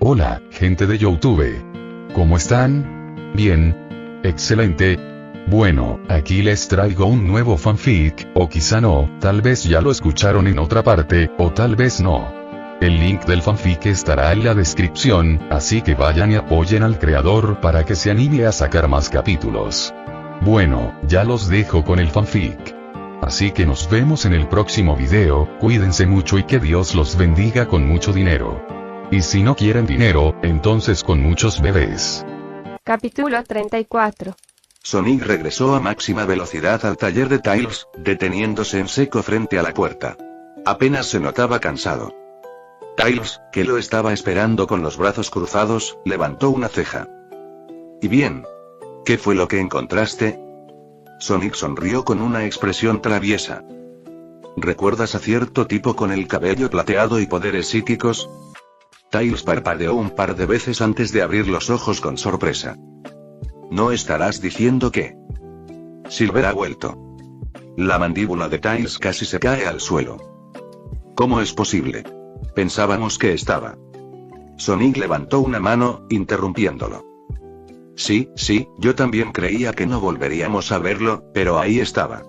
Hola, gente de YouTube. ¿Cómo están? Bien. Excelente. Bueno, aquí les traigo un nuevo fanfic, o quizá no, tal vez ya lo escucharon en otra parte, o tal vez no. El link del fanfic estará en la descripción, así que vayan y apoyen al creador para que se anime a sacar más capítulos. Bueno, ya los dejo con el fanfic. Así que nos vemos en el próximo video, cuídense mucho y que Dios los bendiga con mucho dinero. Y si no quieren dinero, entonces con muchos bebés. Capítulo 34. Sonic regresó a máxima velocidad al taller de Tails, deteniéndose en seco frente a la puerta. Apenas se notaba cansado. Tails, que lo estaba esperando con los brazos cruzados, levantó una ceja. ¿Y bien? ¿Qué fue lo que encontraste? Sonic sonrió con una expresión traviesa. ¿Recuerdas a cierto tipo con el cabello plateado y poderes psíquicos? Tails parpadeó un par de veces antes de abrir los ojos con sorpresa. ¿No estarás diciendo que Silver ha vuelto? La mandíbula de Tails casi se cae al suelo. ¿Cómo es posible? Pensábamos que estaba. Sonic levantó una mano, interrumpiéndolo. Sí, yo también creía que no volveríamos a verlo, pero ahí estaba.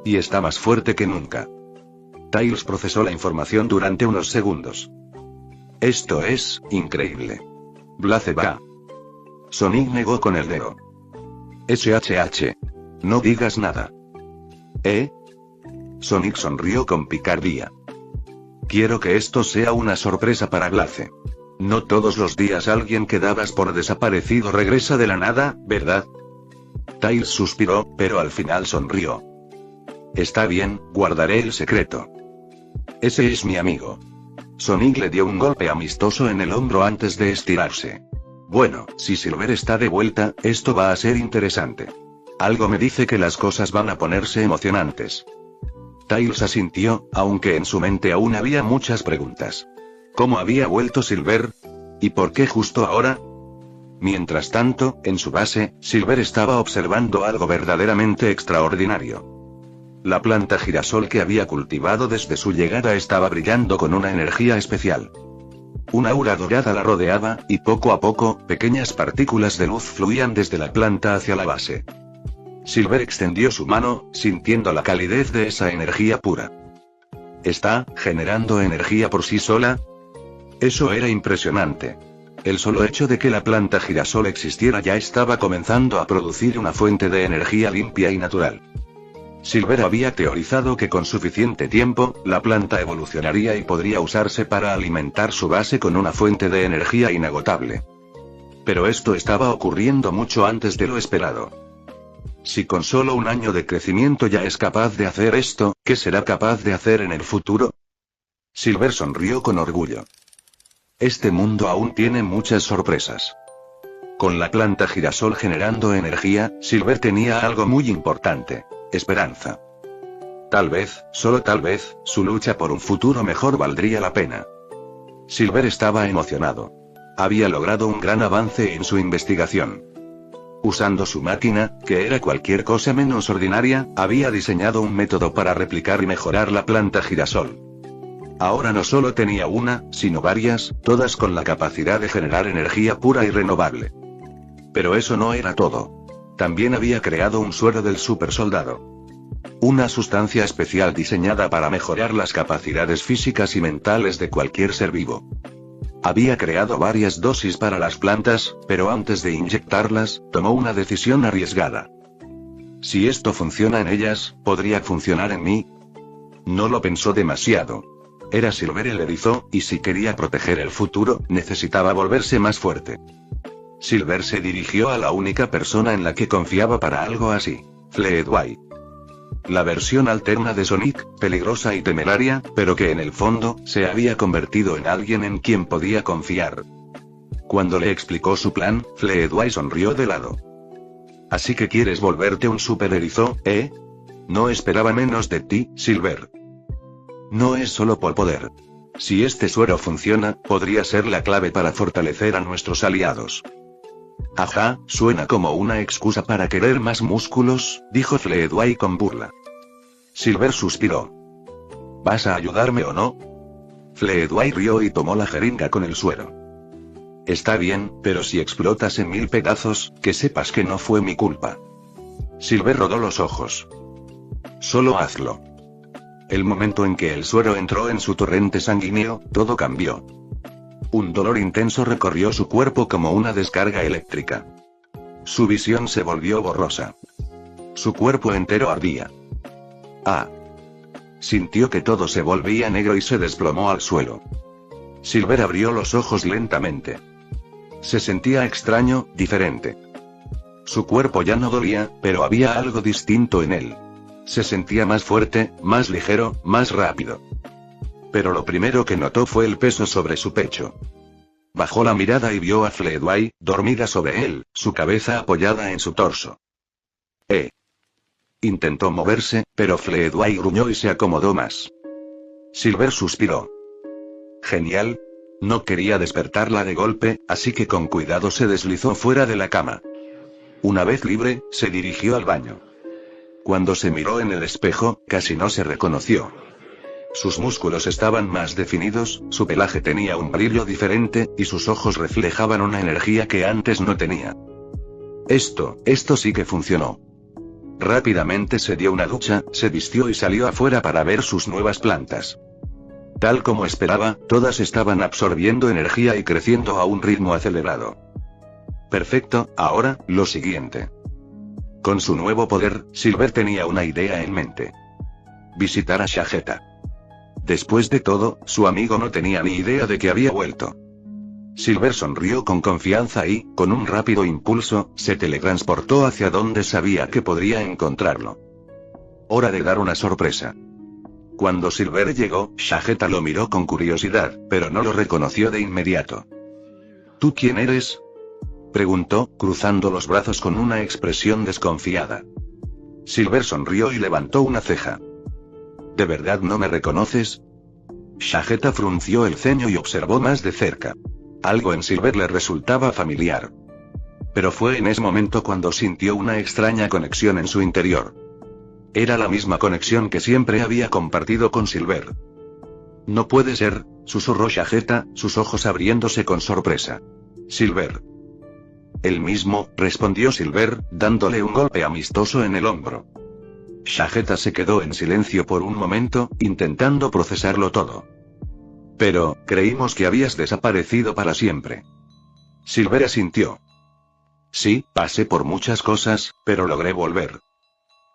Y está más fuerte que nunca. Tails procesó la información durante unos segundos. Esto es increíble. Blaze va. Sonic negó con el dedo. SHH. No digas nada. Sonic sonrió con picardía. Quiero que esto sea una sorpresa para Blaze. No todos los días alguien que dabas por desaparecido regresa de la nada, ¿verdad? Tails suspiró, pero al final sonrió. Está bien, guardaré el secreto. Ese es mi amigo. Sonic le dio un golpe amistoso en el hombro antes de estirarse. Bueno, si Silver está de vuelta, esto va a ser interesante. Algo me dice que las cosas van a ponerse emocionantes. Tails asintió, aunque en su mente aún había muchas preguntas. ¿Cómo había vuelto Silver? ¿Y por qué justo ahora? Mientras tanto, en su base, Silver estaba observando algo verdaderamente extraordinario. La planta girasol que había cultivado desde su llegada estaba brillando con una energía especial. Una aura dorada la rodeaba, y poco a poco, pequeñas partículas de luz fluían desde la planta hacia la base. Silver extendió su mano, sintiendo la calidez de esa energía pura. ¿Está generando energía por sí sola? Eso era impresionante. El solo hecho de que la planta girasol existiera ya estaba comenzando a producir una fuente de energía limpia y natural. Silver había teorizado que con suficiente tiempo, la planta evolucionaría y podría usarse para alimentar su base con una fuente de energía inagotable. Pero esto estaba ocurriendo mucho antes de lo esperado. Si con solo un año de crecimiento ya es capaz de hacer esto, ¿qué será capaz de hacer en el futuro? Silver sonrió con orgullo. Este mundo aún tiene muchas sorpresas. Con la planta girasol generando energía, Silver tenía algo muy importante. Esperanza. Tal vez, solo tal vez, su lucha por un futuro mejor valdría la pena. Silver estaba emocionado. Había logrado un gran avance en su investigación. Usando su máquina, que era cualquier cosa menos ordinaria, había diseñado un método para replicar y mejorar la planta girasol. Ahora no solo tenía una, sino varias, todas con la capacidad de generar energía pura y renovable. Pero eso no era todo. También había creado un suero del supersoldado. Una sustancia especial diseñada para mejorar las capacidades físicas y mentales de cualquier ser vivo. Había creado varias dosis para las plantas, pero antes de inyectarlas, tomó una decisión arriesgada. Si esto funciona en ellas, ¿podría funcionar en mí? No lo pensó demasiado. Era Silver el erizo, y si quería proteger el futuro, necesitaba volverse más fuerte. Silver se dirigió a la única persona en la que confiaba para algo así, Fleetway. La versión alterna de Sonic, peligrosa y temeraria, pero que en el fondo, se había convertido en alguien en quien podía confiar. Cuando le explicó su plan, Fleetway sonrió de lado. ¿Así que quieres volverte un super erizo, eh? No esperaba menos de ti, Silver. No es solo por poder. Si este suero funciona, podría ser la clave para fortalecer a nuestros aliados. Ajá, suena como una excusa para querer más músculos, dijo Fleetway con burla. Silver suspiró. ¿Vas a ayudarme o no? Fleetway rió y tomó la jeringa con el suero. Está bien, pero si explotas en 1000 pedazos, que sepas que no fue mi culpa. Silver rodó los ojos. Solo hazlo. El momento en que el suero entró en su torrente sanguíneo, todo cambió. Un dolor intenso recorrió su cuerpo como una descarga eléctrica. Su visión se volvió borrosa. Su cuerpo entero ardía. Ah. Sintió que todo se volvía negro y se desplomó al suelo. Silver abrió los ojos lentamente. Se sentía extraño, diferente. Su cuerpo ya no dolía, pero había algo distinto en él. Se sentía más fuerte, más ligero, más rápido. Pero lo primero que notó fue el peso sobre su pecho. Bajó la mirada y vio a Fledway, dormida sobre él, su cabeza apoyada en su torso. Intentó moverse, pero Fledway gruñó y se acomodó más. Silver suspiró. Genial. No quería despertarla de golpe, así que con cuidado se deslizó fuera de la cama. Una vez libre, se dirigió al baño. Cuando se miró en el espejo, casi no se reconoció. Sus músculos estaban más definidos, su pelaje tenía un brillo diferente, y sus ojos reflejaban una energía que antes no tenía. Esto sí que funcionó. Rápidamente se dio una ducha, se vistió y salió afuera para ver sus nuevas plantas. Tal como esperaba, todas estaban absorbiendo energía y creciendo a un ritmo acelerado. Perfecto, ahora, lo siguiente. Con su nuevo poder, Silver tenía una idea en mente. Visitar a Shageta. Después de todo, su amigo no tenía ni idea de que había vuelto. Silver sonrió con confianza y, con un rápido impulso, se teletransportó hacia donde sabía que podría encontrarlo. Hora de dar una sorpresa. Cuando Silver llegó, Shageta lo miró con curiosidad, pero no lo reconoció de inmediato. ¿Tú quién eres?, preguntó, cruzando los brazos con una expresión desconfiada. Silver sonrió y levantó una ceja. ¿De verdad no me reconoces? Shageta frunció el ceño y observó más de cerca. Algo en Silver le resultaba familiar. Pero fue en ese momento cuando sintió una extraña conexión en su interior. Era la misma conexión que siempre había compartido con Silver. No puede ser, susurró Shageta, sus ojos abriéndose con sorpresa. Silver. El mismo, respondió Silver, dándole un golpe amistoso en el hombro. Shageta se quedó en silencio por un momento, intentando procesarlo todo. Pero, creímos que habías desaparecido para siempre. Silver asintió. Sí, pasé por muchas cosas, pero logré volver.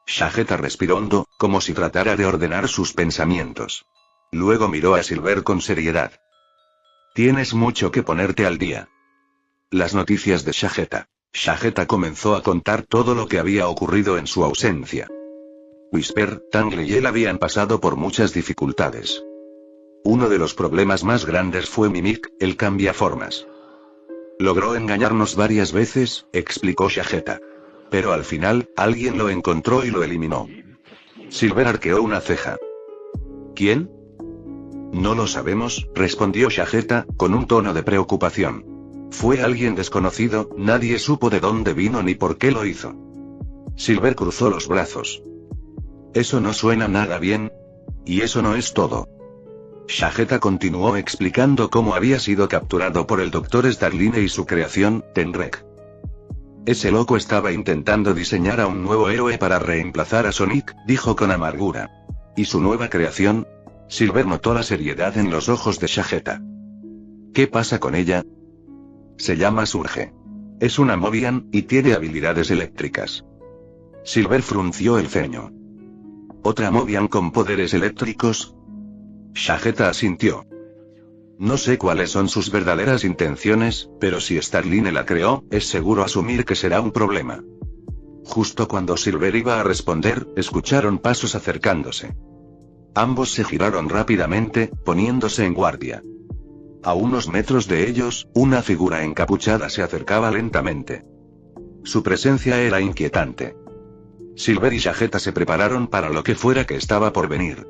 Shageta respiró hondo, como si tratara de ordenar sus pensamientos. Luego miró a Silver con seriedad. Tienes mucho que ponerte al día. Las noticias de Shageta. Shageta comenzó a contar todo lo que había ocurrido en su ausencia. Whisper, Tangle y él habían pasado por muchas dificultades. Uno de los problemas más grandes fue Mimic, el cambiaformas. Logró engañarnos varias veces, explicó Shageta. Pero al final, alguien lo encontró y lo eliminó. Silver arqueó una ceja. ¿Quién? No lo sabemos, respondió Shageta, con un tono de preocupación. Fue alguien desconocido, nadie supo de dónde vino ni por qué lo hizo. Silver cruzó los brazos. Eso no suena nada bien. Y eso no es todo. Shageta continuó explicando cómo había sido capturado por el Dr. Starline y su creación, Tenrek. Ese loco estaba intentando diseñar a un nuevo héroe para reemplazar a Sonic, dijo con amargura. ¿Y su nueva creación? Silver notó la seriedad en los ojos de Shageta. ¿Qué pasa con ella? Se llama Surge. Es una Mobian, y tiene habilidades eléctricas. Silver frunció el ceño. ¿Otra Mobian con poderes eléctricos? Shageta asintió. No sé cuáles son sus verdaderas intenciones, pero si Starline la creó, es seguro asumir que será un problema. Justo cuando Silver iba a responder, escucharon pasos acercándose. Ambos se giraron rápidamente, poniéndose en guardia. A unos metros de ellos, una figura encapuchada se acercaba lentamente. Su presencia era inquietante. Silver y Shageta se prepararon para lo que fuera que estaba por venir.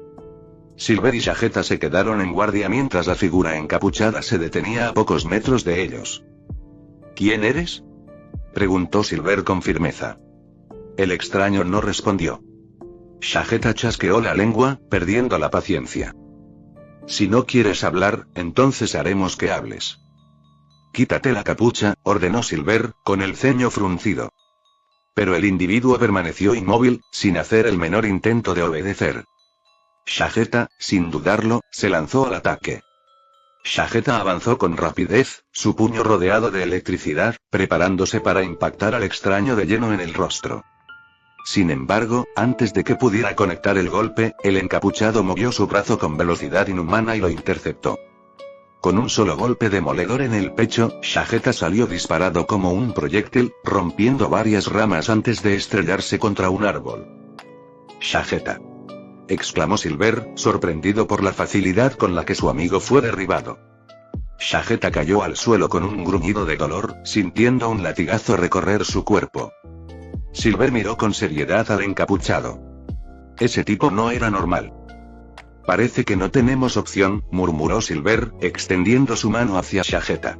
Silver y Shageta se quedaron en guardia mientras la figura encapuchada se detenía a pocos metros de ellos. ¿Quién eres?, preguntó Silver con firmeza. El extraño no respondió. Shageta chasqueó la lengua, perdiendo la paciencia. Si no quieres hablar, entonces haremos que hables. Quítate la capucha, ordenó Silver, con el ceño fruncido. Pero el individuo permaneció inmóvil, sin hacer el menor intento de obedecer. Shageta, sin dudarlo, se lanzó al ataque. Shageta avanzó con rapidez, su puño rodeado de electricidad, preparándose para impactar al extraño de lleno en el rostro. Sin embargo, antes de que pudiera conectar el golpe, el encapuchado movió su brazo con velocidad inhumana y lo interceptó. Con un solo golpe demoledor en el pecho, Shageta salió disparado como un proyectil, rompiendo varias ramas antes de estrellarse contra un árbol. «Shageta», exclamó Silver, sorprendido por la facilidad con la que su amigo fue derribado. Shageta cayó al suelo con un gruñido de dolor, sintiendo un latigazo recorrer su cuerpo. Silver miró con seriedad al encapuchado. Ese tipo no era normal. «Parece que no tenemos opción», murmuró Silver, extendiendo su mano hacia Shageta.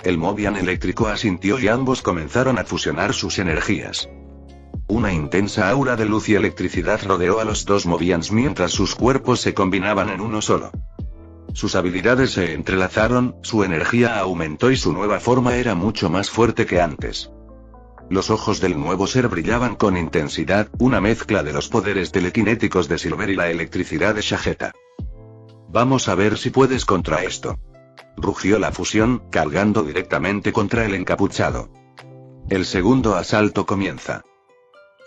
El Mobian eléctrico asintió y ambos comenzaron a fusionar sus energías. Una intensa aura de luz y electricidad rodeó a los dos Mobians mientras sus cuerpos se combinaban en uno solo. Sus habilidades se entrelazaron, su energía aumentó y su nueva forma era mucho más fuerte que antes. Los ojos del nuevo ser brillaban con intensidad, una mezcla de los poderes telequinéticos de Silver y la electricidad de Shageta. «Vamos a ver si puedes contra esto», rugió la fusión, cargando directamente contra el encapuchado. El segundo asalto comienza.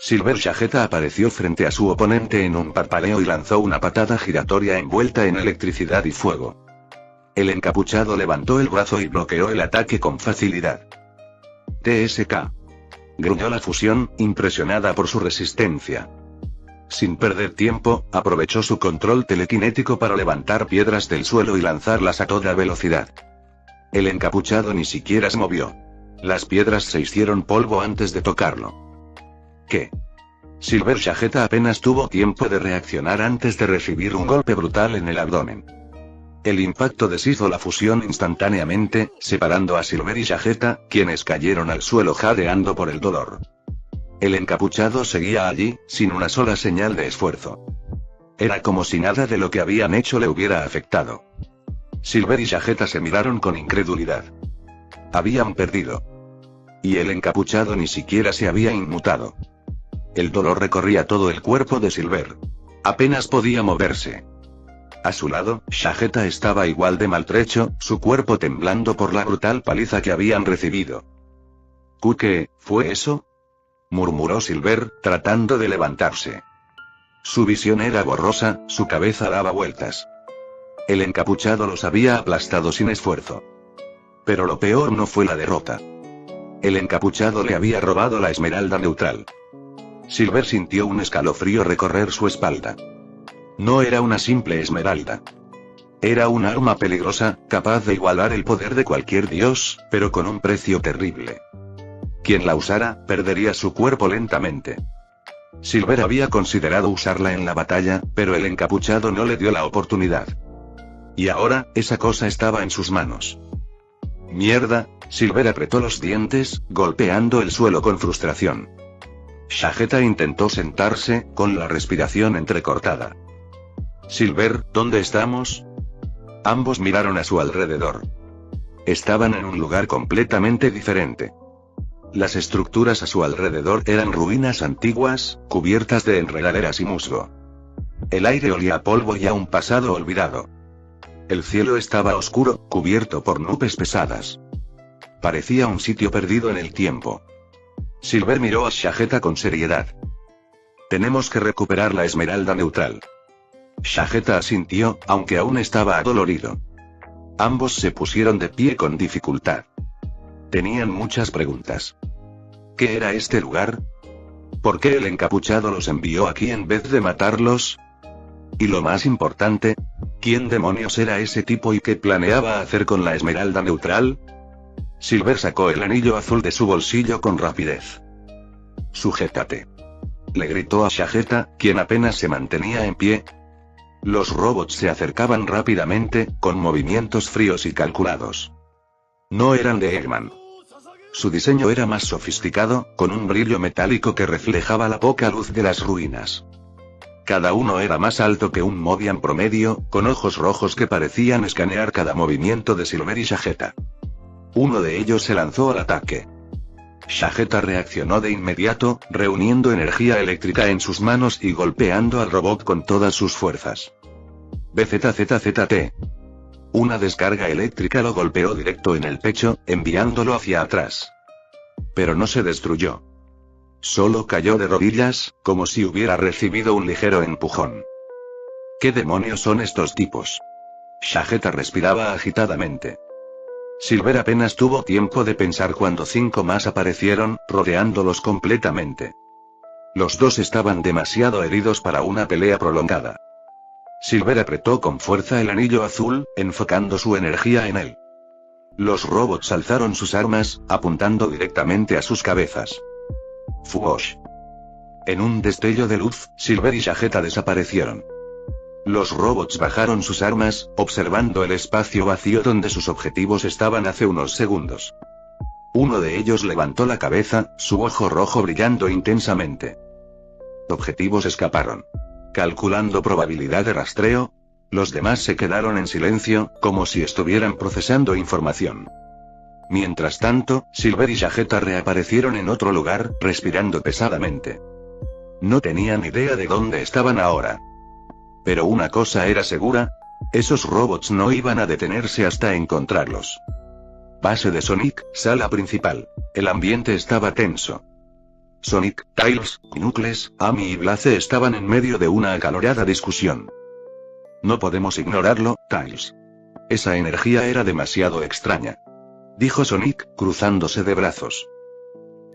Silver Shageta apareció frente a su oponente en un parpadeo y lanzó una patada giratoria envuelta en electricidad y fuego. El encapuchado levantó el brazo y bloqueó el ataque con facilidad. «TSK», gruñó la fusión, impresionada por su resistencia. Sin perder tiempo, aprovechó su control telequinético para levantar piedras del suelo y lanzarlas a toda velocidad. El encapuchado ni siquiera se movió. Las piedras se hicieron polvo antes de tocarlo. ¿Qué? Silver Shageta apenas tuvo tiempo de reaccionar antes de recibir un golpe brutal en el abdomen. El impacto deshizo la fusión instantáneamente, separando a Silver y Shageta, quienes cayeron al suelo jadeando por el dolor. El encapuchado seguía allí, sin una sola señal de esfuerzo. Era como si nada de lo que habían hecho le hubiera afectado. Silver y Shageta se miraron con incredulidad. Habían perdido. Y el encapuchado ni siquiera se había inmutado. El dolor recorría todo el cuerpo de Silver. Apenas podía moverse. A su lado, Shageta estaba igual de maltrecho, su cuerpo temblando por la brutal paliza que habían recibido. «¿Qué fue eso?», murmuró Silver, tratando de levantarse. Su visión era borrosa, su cabeza daba vueltas. El encapuchado los había aplastado sin esfuerzo. Pero lo peor no fue la derrota. El encapuchado le había robado la esmeralda neutral. Silver sintió un escalofrío recorrer su espalda. No era una simple esmeralda. Era un arma peligrosa, capaz de igualar el poder de cualquier dios, pero con un precio terrible. Quien la usara, perdería su cuerpo lentamente. Silver había considerado usarla en la batalla, pero el encapuchado no le dio la oportunidad. Y ahora, esa cosa estaba en sus manos. «Mierda», Silver apretó los dientes, golpeando el suelo con frustración. Shageta intentó sentarse, con la respiración entrecortada. «Silver, ¿dónde estamos?». Ambos miraron a su alrededor. Estaban en un lugar completamente diferente. Las estructuras a su alrededor eran ruinas antiguas, cubiertas de enredaderas y musgo. El aire olía a polvo y a un pasado olvidado. El cielo estaba oscuro, cubierto por nubes pesadas. Parecía un sitio perdido en el tiempo. Silver miró a Shageta con seriedad. «Tenemos que recuperar la esmeralda neutral». Shageta asintió, aunque aún estaba adolorido. Ambos se pusieron de pie con dificultad. Tenían muchas preguntas. ¿Qué era este lugar? ¿Por qué el encapuchado los envió aquí en vez de matarlos? Y lo más importante, ¿quién demonios era ese tipo y qué planeaba hacer con la esmeralda neutral? Silver sacó el anillo azul de su bolsillo con rapidez. «Sujétate», le gritó a Shageta, quien apenas se mantenía en pie. Los robots se acercaban rápidamente, con movimientos fríos y calculados. No eran de Eggman. Su diseño era más sofisticado, con un brillo metálico que reflejaba la poca luz de las ruinas. Cada uno era más alto que un Mobian promedio, con ojos rojos que parecían escanear cada movimiento de Silver y Shageta. Uno de ellos se lanzó al ataque. Shageta reaccionó de inmediato, reuniendo energía eléctrica en sus manos y golpeando al robot con todas sus fuerzas. BZZZT. Una descarga eléctrica lo golpeó directo en el pecho, enviándolo hacia atrás. Pero no se destruyó. Solo cayó de rodillas, como si hubiera recibido un ligero empujón. ¿Qué demonios son estos tipos? Shageta respiraba agitadamente. Silver apenas tuvo tiempo de pensar cuando 5 más aparecieron, rodeándolos completamente. Los dos estaban demasiado heridos para una pelea prolongada. Silver apretó con fuerza el anillo azul, enfocando su energía en él. Los robots alzaron sus armas, apuntando directamente a sus cabezas. ¡Fuosh! En un destello de luz, Silver y Shageta desaparecieron. Los robots bajaron sus armas, observando el espacio vacío donde sus objetivos estaban hace unos segundos. Uno de ellos levantó la cabeza, su ojo rojo brillando intensamente. Objetivos escaparon. Calculando probabilidad de rastreo, los demás se quedaron en silencio, como si estuvieran procesando información. Mientras tanto, Silver y Shageta reaparecieron en otro lugar, respirando pesadamente. No tenían idea de dónde estaban ahora. Pero una cosa era segura: esos robots no iban a detenerse hasta encontrarlos. Base de Sonic, sala principal. El ambiente estaba tenso. Sonic, Tails, Knuckles, Amy y Blaze estaban en medio de una acalorada discusión. No podemos ignorarlo, Tails. Esa energía era demasiado extraña, dijo Sonic, cruzándose de brazos.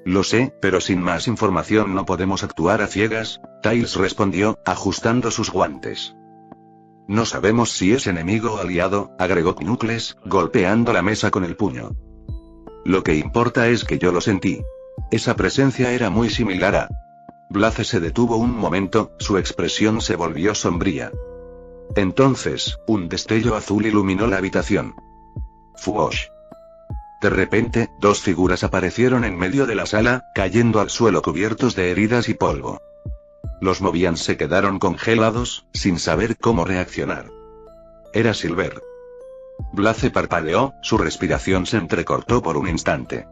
Lo sé, pero sin más información no podemos actuar a ciegas, Tails respondió, ajustando sus guantes. No sabemos si es enemigo o aliado, agregó Knuckles, golpeando la mesa con el puño. Lo que importa es que yo lo sentí. Esa presencia era muy similar a... Blaze se detuvo un momento, su expresión se volvió sombría. Entonces, un destello azul iluminó la habitación. ¡Fuosh! De repente, 2 figuras aparecieron en medio de la sala, cayendo al suelo cubiertos de heridas y polvo. Los Mobian se quedaron congelados, sin saber cómo reaccionar. Era Silver. Blaze parpadeó, su respiración se entrecortó por un instante.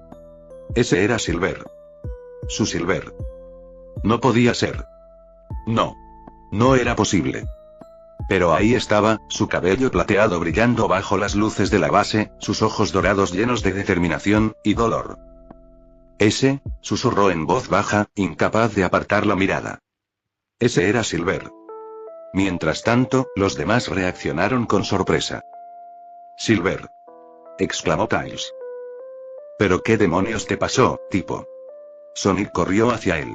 Ese era Silver. Su Silver. No podía ser. No. No era posible. Pero ahí estaba, su cabello plateado brillando bajo las luces de la base, sus ojos dorados llenos de determinación y dolor. Ese, susurró en voz baja, incapaz de apartar la mirada. Ese era Silver. Mientras tanto, los demás reaccionaron con sorpresa. Silver, exclamó Tails. ¿Pero qué demonios te pasó, tipo? Sonic corrió hacia él.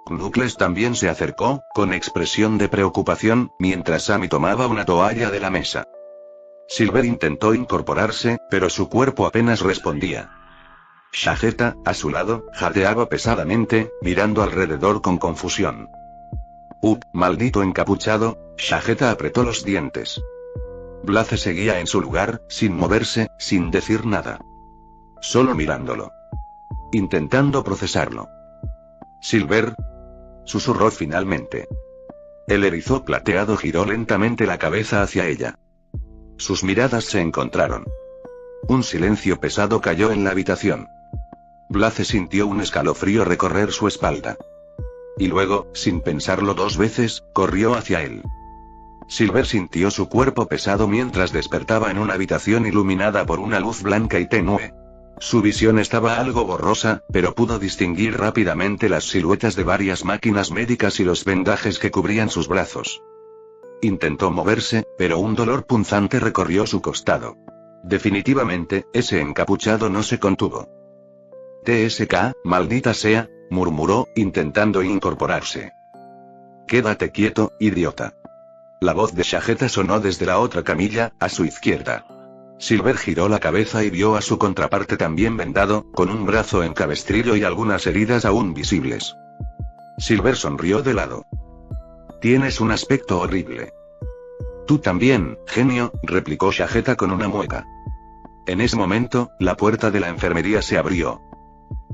Knuckles también se acercó, con expresión de preocupación, mientras Sammy tomaba una toalla de la mesa. Silver intentó incorporarse, pero su cuerpo apenas respondía. Shageta, a su lado, jadeaba pesadamente, mirando alrededor con confusión. Maldito encapuchado, Shageta apretó los dientes. Blaze seguía en su lugar, sin moverse, sin decir nada. Solo mirándolo. Intentando procesarlo. Silver, susurró finalmente. El erizo plateado giró lentamente la cabeza hacia ella. Sus miradas se encontraron. Un silencio pesado cayó en la habitación. Blaze sintió un escalofrío recorrer su espalda. Y luego, sin pensarlo 2 veces, corrió hacia él. Silver sintió su cuerpo pesado mientras despertaba en una habitación iluminada por una luz blanca y tenue. Su visión estaba algo borrosa, pero pudo distinguir rápidamente las siluetas de varias máquinas médicas y los vendajes que cubrían sus brazos. Intentó moverse, pero un dolor punzante recorrió su costado. Definitivamente, ese encapuchado no se contuvo. TSK, maldita sea, murmuró, intentando incorporarse. Quédate quieto, idiota. La voz de Shageta sonó desde la otra camilla, a su izquierda. Silver giró la cabeza y vio a su contraparte también vendado, con un brazo en cabestrillo y algunas heridas aún visibles. Silver sonrió de lado. Tienes un aspecto horrible. Tú también, genio, replicó Shageta con una mueca. En ese momento, la puerta de la enfermería se abrió.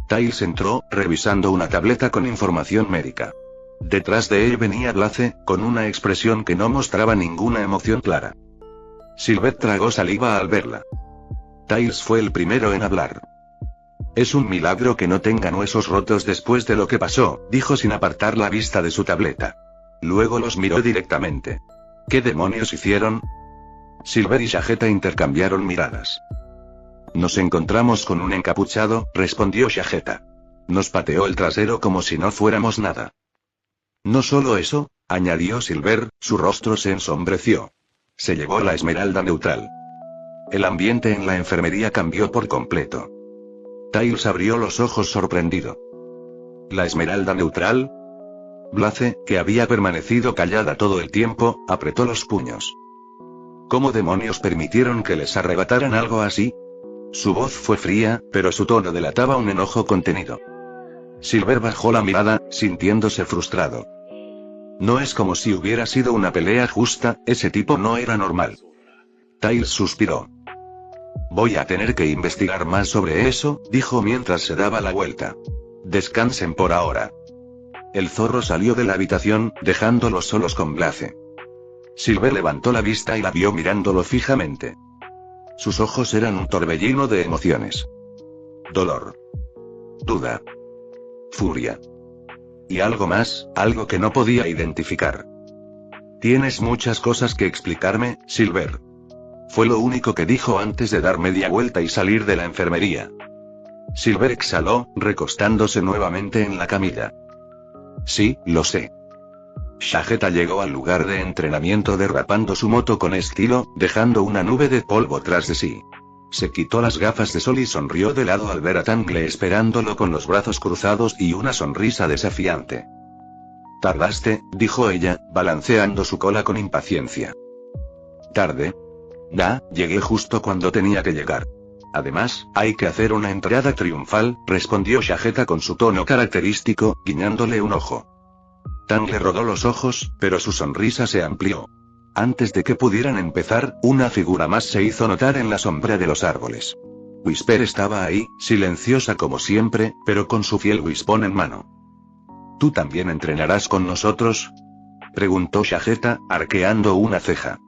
Tails entró, revisando una tableta con información médica. Detrás de él venía Blaze, con una expresión que no mostraba ninguna emoción clara. Silver tragó saliva al verla. Tails fue el primero en hablar. Es un milagro que no tengan huesos rotos después de lo que pasó, dijo sin apartar la vista de su tableta. Luego los miró directamente. ¿Qué demonios hicieron? Silver y Shageta intercambiaron miradas. Nos encontramos con un encapuchado, respondió Shageta. Nos pateó el trasero como si no fuéramos nada. No solo eso, añadió Silver, su rostro se ensombreció. Se llevó la esmeralda neutral. El ambiente en la enfermería cambió por completo. Tails abrió los ojos sorprendido. ¿La esmeralda neutral? Blaze, que había permanecido callada todo el tiempo, apretó los puños. ¿Cómo demonios permitieron que les arrebataran algo así? Su voz fue fría, pero su tono delataba un enojo contenido. Silver bajó la mirada, sintiéndose frustrado. No es como si hubiera sido una pelea justa, ese tipo no era normal. Tails suspiró. Voy a tener que investigar más sobre eso, dijo mientras se daba la vuelta. Descansen por ahora. El zorro salió de la habitación, dejándolos solos con Blaze. Silver levantó la vista y la vio mirándolo fijamente. Sus ojos eran un torbellino de emociones. Dolor. Duda. Furia. Y algo más, algo que no podía identificar. Tienes muchas cosas que explicarme, Silver. Fue lo único que dijo antes de dar media vuelta y salir de la enfermería. Silver exhaló, recostándose nuevamente en la camilla. Sí, lo sé. Shageta llegó al lugar de entrenamiento derrapando su moto con estilo, dejando una nube de polvo tras de sí. Se quitó las gafas de sol y sonrió de lado al ver a Tangle esperándolo con los brazos cruzados y una sonrisa desafiante. Tardaste, dijo ella, balanceando su cola con impaciencia. ¿Tarde? Llegué justo cuando tenía que llegar. Además, hay que hacer una entrada triunfal, respondió Shageta con su tono característico, guiñándole un ojo. Tangle rodó los ojos, pero su sonrisa se amplió. Antes de que pudieran empezar, una figura más se hizo notar en la sombra de los árboles. Whisper estaba ahí, silenciosa como siempre, pero con su fiel Wispon en mano. ¿Tú también entrenarás con nosotros?, preguntó Shageta, arqueando una ceja.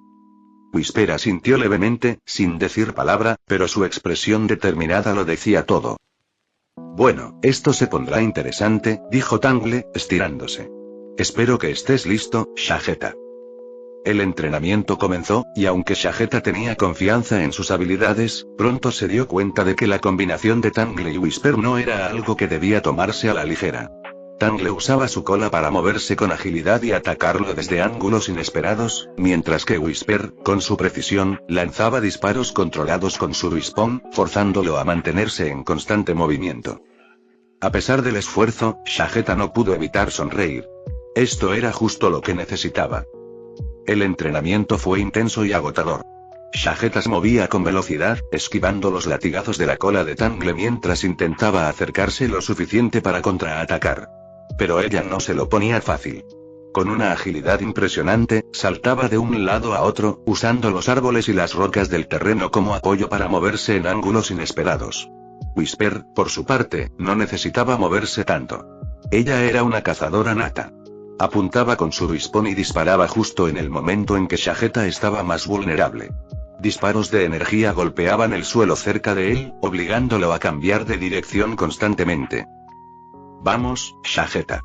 Whisper asintió levemente, sin decir palabra, pero su expresión determinada lo decía todo. Bueno, esto se pondrá interesante, dijo Tangle, estirándose. Espero que estés listo, Shageta. El entrenamiento comenzó, y aunque Shageta tenía confianza en sus habilidades, pronto se dio cuenta de que la combinación de Tangle y Whisper no era algo que debía tomarse a la ligera. Tangle usaba su cola para moverse con agilidad y atacarlo desde ángulos inesperados, mientras que Whisper, con su precisión, lanzaba disparos controlados con su Wispon, forzándolo a mantenerse en constante movimiento. A pesar del esfuerzo, Shageta no pudo evitar sonreír. Esto era justo lo que necesitaba. El entrenamiento fue intenso y agotador. Shageta se movía con velocidad, esquivando los latigazos de la cola de Tangle mientras intentaba acercarse lo suficiente para contraatacar. Pero ella no se lo ponía fácil. Con una agilidad impresionante, saltaba de un lado a otro, usando los árboles y las rocas del terreno como apoyo para moverse en ángulos inesperados. Whisper, por su parte, no necesitaba moverse tanto. Ella era una cazadora nata. Apuntaba con su Wispon y disparaba justo en el momento en que Shageta estaba más vulnerable. Disparos de energía golpeaban el suelo cerca de él, obligándolo a cambiar de dirección constantemente. Vamos, Shageta.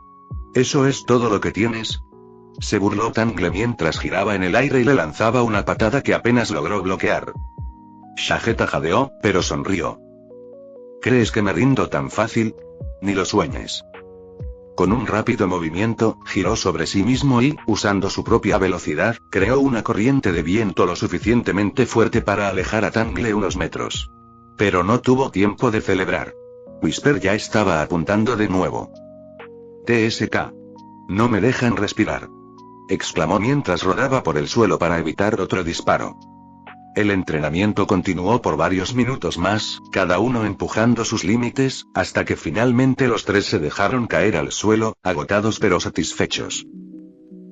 ¿Eso es todo lo que tienes?, se burló Tangle mientras giraba en el aire y le lanzaba una patada que apenas logró bloquear. Shageta jadeó, pero sonrió. ¿Crees que me rindo tan fácil? Ni lo sueñes. Con un rápido movimiento, giró sobre sí mismo y, usando su propia velocidad, creó una corriente de viento lo suficientemente fuerte para alejar a Tangle unos metros. Pero no tuvo tiempo de celebrar. Whisper ya estaba apuntando de nuevo. TSK. No me dejan respirar, exclamó mientras rodaba por el suelo para evitar otro disparo. El entrenamiento continuó por varios minutos más, cada uno empujando sus límites, hasta que finalmente los tres se dejaron caer al suelo, agotados pero satisfechos.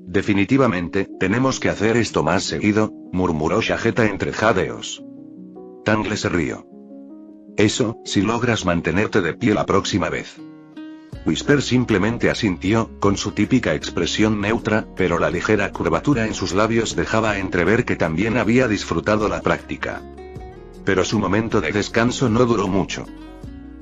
Definitivamente, tenemos que hacer esto más seguido, murmuró Shageta entre jadeos. Tangle se rió. Eso, si logras mantenerte de pie la próxima vez. Whisper simplemente asintió, con su típica expresión neutra, pero la ligera curvatura en sus labios dejaba entrever que también había disfrutado la práctica. Pero su momento de descanso no duró mucho.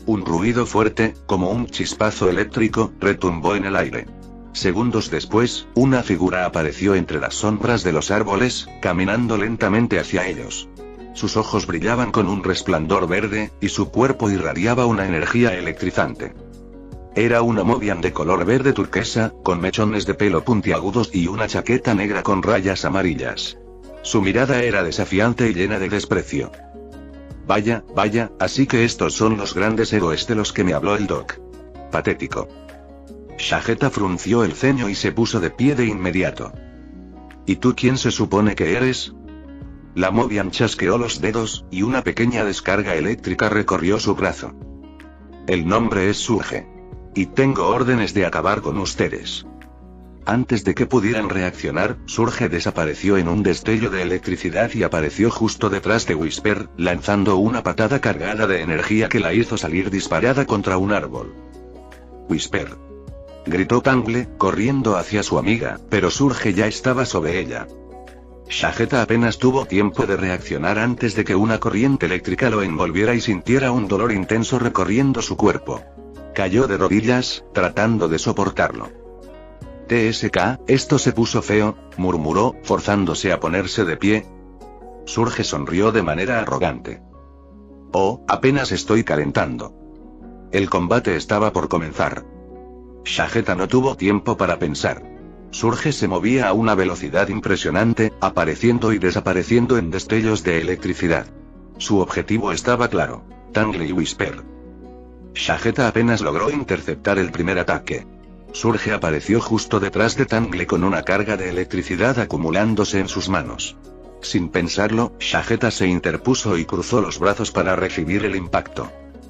Un ruido fuerte, como un chispazo eléctrico, retumbó en el aire. Segundos después, una figura apareció entre las sombras de los árboles, caminando lentamente hacia ellos. Sus ojos brillaban con un resplandor verde, y su cuerpo irradiaba una energía electrizante. Era una Mobian de color verde turquesa, con mechones de pelo puntiagudos y una chaqueta negra con rayas amarillas. Su mirada era desafiante y llena de desprecio. Vaya, así que estos son los grandes héroes de los que me habló el Doc. Patético. Shageta frunció el ceño y se puso de pie de inmediato. ¿Y tú quién se supone que eres? La Mobian chasqueó los dedos, y una pequeña descarga eléctrica recorrió su brazo. El nombre es Surge. Y tengo órdenes de acabar con ustedes. Antes de que pudieran reaccionar, Surge desapareció en un destello de electricidad y apareció justo detrás de Whisper, lanzando una patada cargada de energía que la hizo salir disparada contra un árbol. Whisper. Gritó Tangle, corriendo hacia su amiga, pero Surge ya estaba sobre ella. Shageta apenas tuvo tiempo de reaccionar antes de que una corriente eléctrica lo envolviera y sintiera un dolor intenso recorriendo su cuerpo. Cayó de rodillas, tratando de soportarlo. TSK, esto se puso feo, murmuró, forzándose a ponerse de pie. Surge sonrió de manera arrogante. Oh, apenas estoy calentando. El combate estaba por comenzar. Shageta no tuvo tiempo para pensar. Surge se movía a una velocidad impresionante, apareciendo y desapareciendo en destellos de electricidad. Su objetivo estaba claro: Tangle y Whisper. Shageta apenas logró interceptar el primer ataque. Surge apareció justo detrás de Tangle con una carga de electricidad acumulándose en sus manos. Sin pensarlo, Shageta se interpuso y cruzó los brazos para recibir el impacto.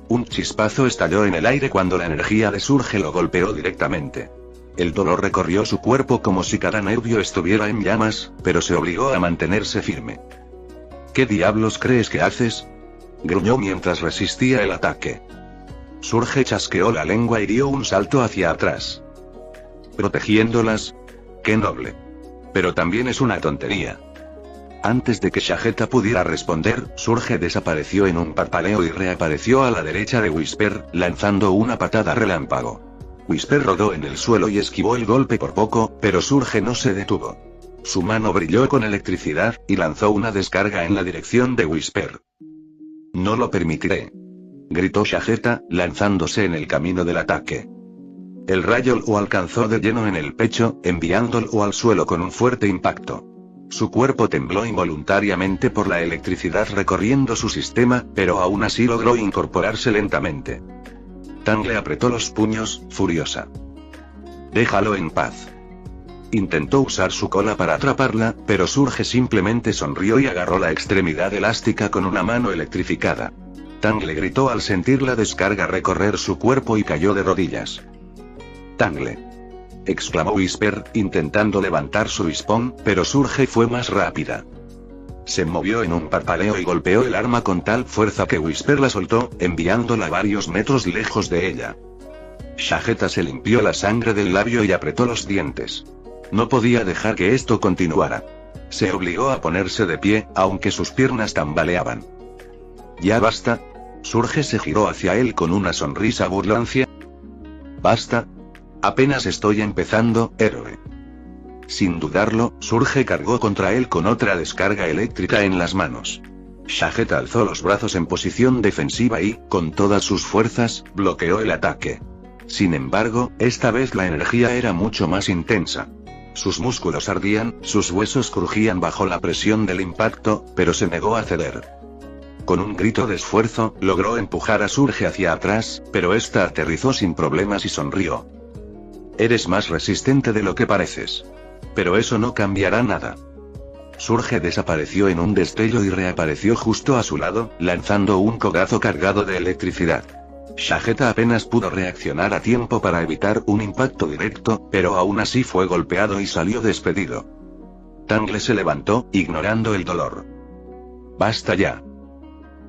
Un chispazo estalló en el aire cuando la energía de Surge lo golpeó directamente. El dolor recorrió su cuerpo como si cada nervio estuviera en llamas, pero se obligó a mantenerse firme. ¿Qué diablos crees que haces?, gruñó mientras resistía el ataque. Surge chasqueó la lengua y dio un salto hacia atrás. ¿Protegiéndolas? ¡Qué noble! Pero también es una tontería. Antes de que Shageta pudiera responder, Surge desapareció en un parpadeo y reapareció a la derecha de Whisper, lanzando una patada relámpago. Whisper rodó en el suelo y esquivó el golpe por poco, pero Surge no se detuvo. Su mano brilló con electricidad, y lanzó una descarga en la dirección de Whisper. No lo permitiré, gritó Shageta, lanzándose en el camino del ataque. El rayo lo alcanzó de lleno en el pecho, enviándolo al suelo con un fuerte impacto. Su cuerpo tembló involuntariamente por la electricidad recorriendo su sistema, pero aún así logró incorporarse lentamente. Tangle apretó los puños, furiosa. Déjalo en paz. Intentó usar su cola para atraparla, pero Surge simplemente sonrió y agarró la extremidad elástica con una mano electrificada. Tangle gritó al sentir la descarga recorrer su cuerpo y cayó de rodillas. Tangle, exclamó Whisper, intentando levantar su hispón, pero Surge fue más rápida. Se movió en un parpadeo y golpeó el arma con tal fuerza que Whisper la soltó, enviándola varios metros lejos de ella. Shageta se limpió la sangre del labio y apretó los dientes. No podía dejar que esto continuara. Se obligó a ponerse de pie, aunque sus piernas tambaleaban. ¿Ya basta? Surge se giró hacia él con una sonrisa burlancia. ¿Basta? Apenas estoy empezando, héroe. Sin dudarlo, Surge cargó contra él con otra descarga eléctrica en las manos. Shageta alzó los brazos en posición defensiva y, con todas sus fuerzas, bloqueó el ataque. Sin embargo, esta vez la energía era mucho más intensa. Sus músculos ardían, sus huesos crujían bajo la presión del impacto, pero se negó a ceder. Con un grito de esfuerzo, logró empujar a Surge hacia atrás, pero esta aterrizó sin problemas y sonrió. Eres más resistente de lo que pareces. Pero eso no cambiará nada. Surge desapareció en un destello y reapareció justo a su lado, lanzando un cogazo cargado de electricidad. Shageta apenas pudo reaccionar a tiempo para evitar un impacto directo, pero aún así fue golpeado y salió despedido. Tangle se levantó, ignorando el dolor. Basta ya.